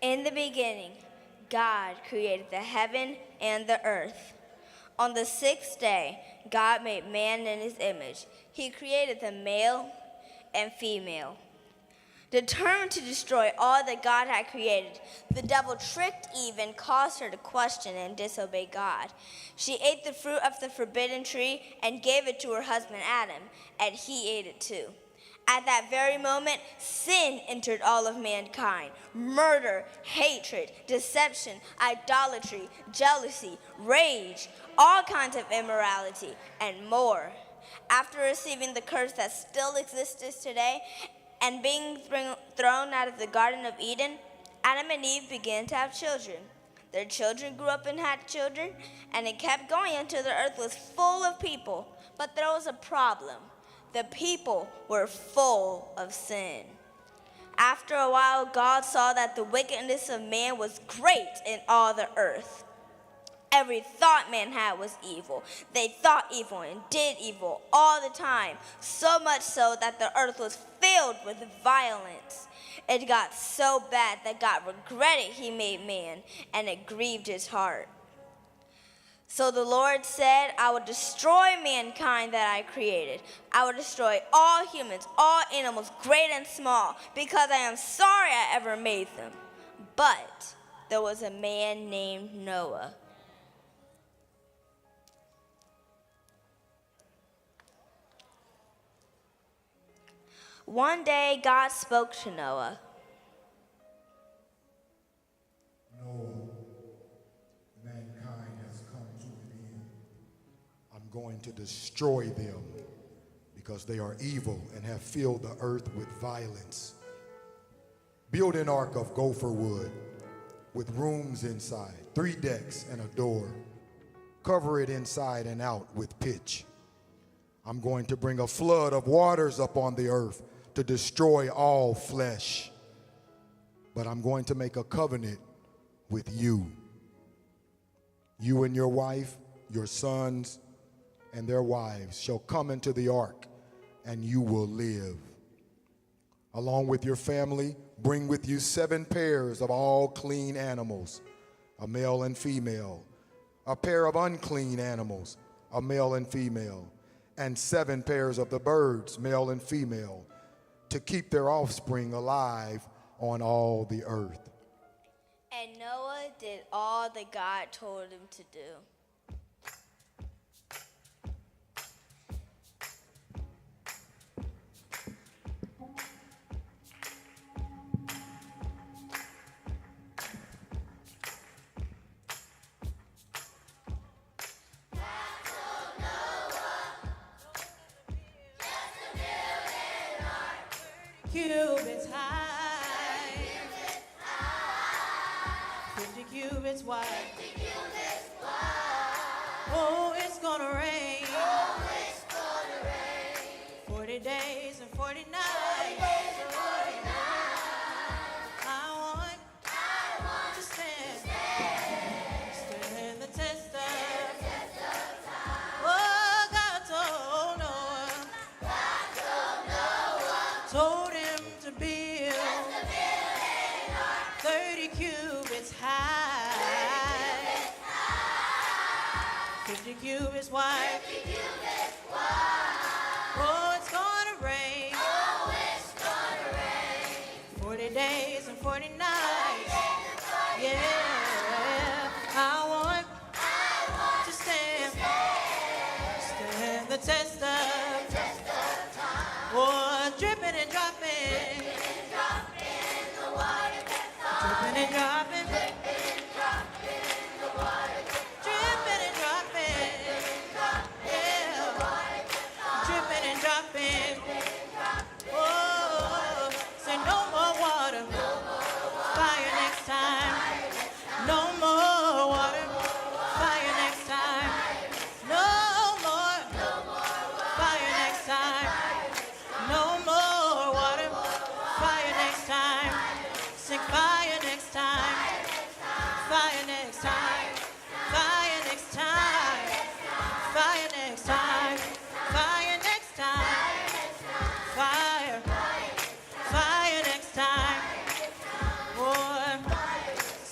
In the beginning, God created the heaven and the earth. On the sixth day, God made man in his image. He created them male and female. Determined to destroy all that God had created, the devil tricked Eve and caused her to question and disobey God. She ate the fruit of the forbidden tree and gave it to her husband Adam, and he ate it too. At that very moment, sin entered all of mankind. Murder, hatred, deception, idolatry, jealousy, rage, all kinds of immorality, and more. After receiving the curse that still exists today and being thrown out of the Garden of Eden, Adam and Eve began to have children. Their children grew up and had children, and it kept going until the earth was full of people. But there was a problem. The people were full of sin. After a while, God saw that the wickedness of man was great in all the earth. Every thought man had was evil. They thought evil and did evil all the time, so much so that the earth was filled with violence. It got so bad that God regretted he made man, and it grieved his heart. So the Lord said, I will destroy mankind that I created. I will destroy all humans, all animals, great and small, because I am sorry I ever made them. But there was a man named Noah. One day, God spoke to Noah. Noah, mankind has come to an end. I'm going to destroy them because they are evil and have filled the earth with violence. Build an ark of gopher wood with rooms inside, 3 decks and a door. Cover it inside and out with pitch. I'm going to bring a flood of waters upon the earth to destroy all flesh. But I'm going to make a covenant with you. You and your wife, your sons, and their wives shall come into the ark, and you will live. Along with your family, bring with you 7 pairs of all clean animals, a male and female, a pair of unclean animals, a male and female, and 7 pairs of the birds, male and female, to keep their offspring alive on all the earth. And Noah did all that God told him to do. Cubits high, 50 cubits wide. Oh, it's gonna rain. 40 days and 40 nights. I want to stand the test of time. Oh, God told Noah, told him to build 30 cubits high, 50 cubits wide. Oh, it's gonna rain. 40 days and 40 nights. Yeah, I want to stand the test of time. Oh, dripping and dropping, dripping and dropping, dripping and dropping. Yeah,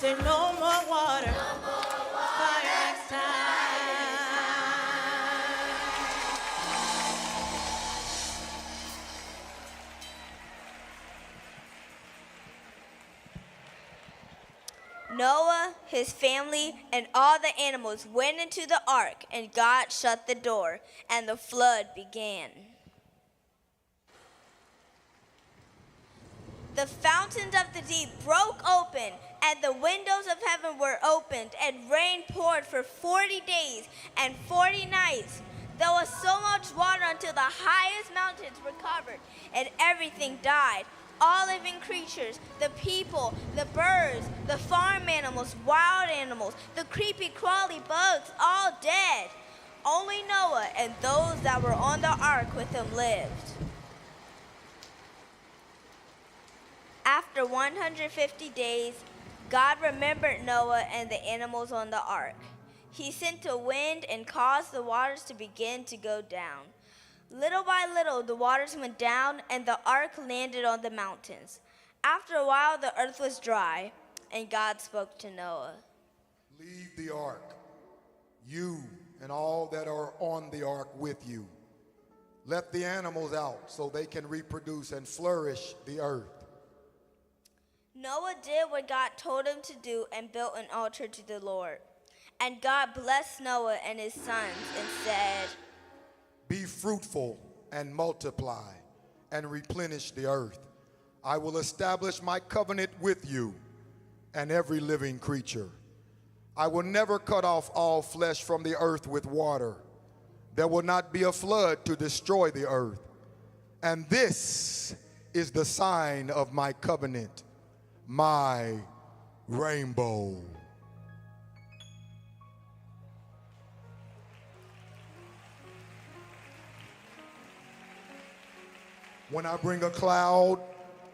Say no more water. Fire next time. Noah, his family, and all the animals went into the ark, and God shut the door, and the flood began. The fountains of the deep broke open, and the windows of heaven were opened, and rain poured for 40 days and 40 nights. There was so much water until the highest mountains were covered, and everything died. All living creatures, the people, the birds, the farm animals, wild animals, the creepy crawly bugs, all dead. Only Noah and those that were on the ark with him lived. After 150 days, God remembered Noah and the animals on the ark. He sent a wind and caused the waters to begin to go down. Little by little, the waters went down, and the ark landed on the mountains. After a while, the earth was dry, and God spoke to Noah. Leave the ark, you and all that are on the ark with you. Let the animals out so they can reproduce and flourish the earth. Noah did what God told him to do and built an altar to the Lord. And God blessed Noah and his sons and said, Be fruitful and multiply and replenish the earth. I will establish my covenant with you and every living creature. I will never cut off all flesh from the earth with water. There will not be a flood to destroy the earth. And this is the sign of my covenant, my rainbow. When I bring a cloud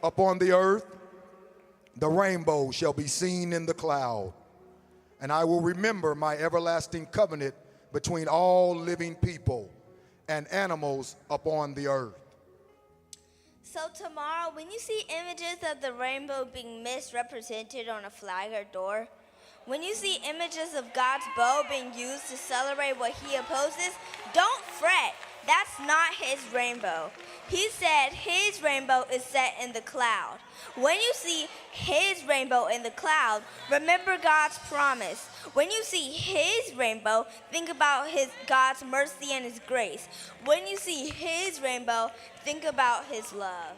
upon the earth, the rainbow shall be seen in the cloud. And I will remember my everlasting covenant between all living people and animals upon the earth. So tomorrow, when you see images of the rainbow being misrepresented on a flag or door, when you see images of God's bow being used to celebrate what he opposes, don't fret. That's not his rainbow. He said his rainbow is set in the cloud. When you see his rainbow in the cloud, remember God's promise. When you see his rainbow, think about God's mercy and his grace. When you see his rainbow, think about his love.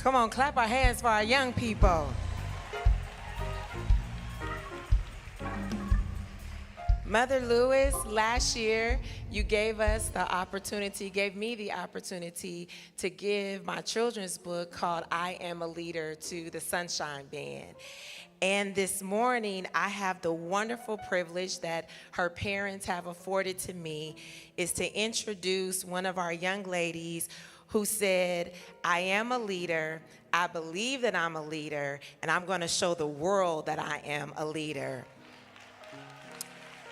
Come on, clap our hands for our young people. Mother Lewis, last year, you gave me the opportunity to give my children's book called I Am a Leader to the Sunshine Band. And this morning, I have the wonderful privilege that her parents have afforded to me is to introduce one of our young ladies who said, I am a leader, I believe that I'm a leader, and I'm gonna show the world that I am a leader.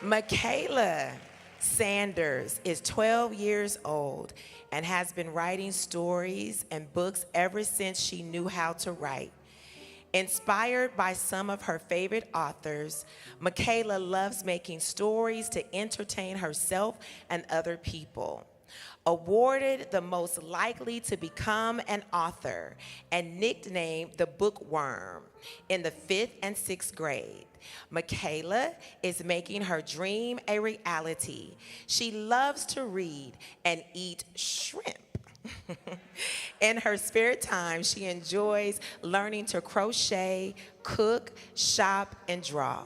Michaela Sanders is 12 years old and has been writing stories and books ever since she knew how to write. Inspired by some of her favorite authors, Michaela loves making stories to entertain herself and other people. Awarded the most likely to become an author and nicknamed the bookworm in the 5th and 6th grade. Michaela is making her dream a reality. She loves to read and eat shrimp. In her spare time, she enjoys learning to crochet, cook, shop, and draw.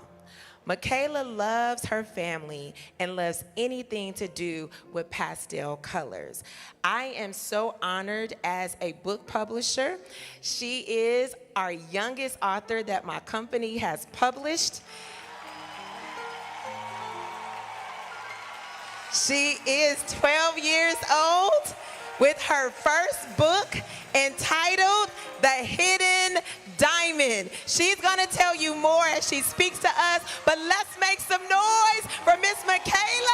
Michaela loves her family and loves anything to do with pastel colors. I am so honored as a book publisher. She is our youngest author that my company has published. She is 12 years old with her first book entitled The Hidden Diamond. She's gonna tell you more as she speaks to us, but let's make some noise for Miss Michaela.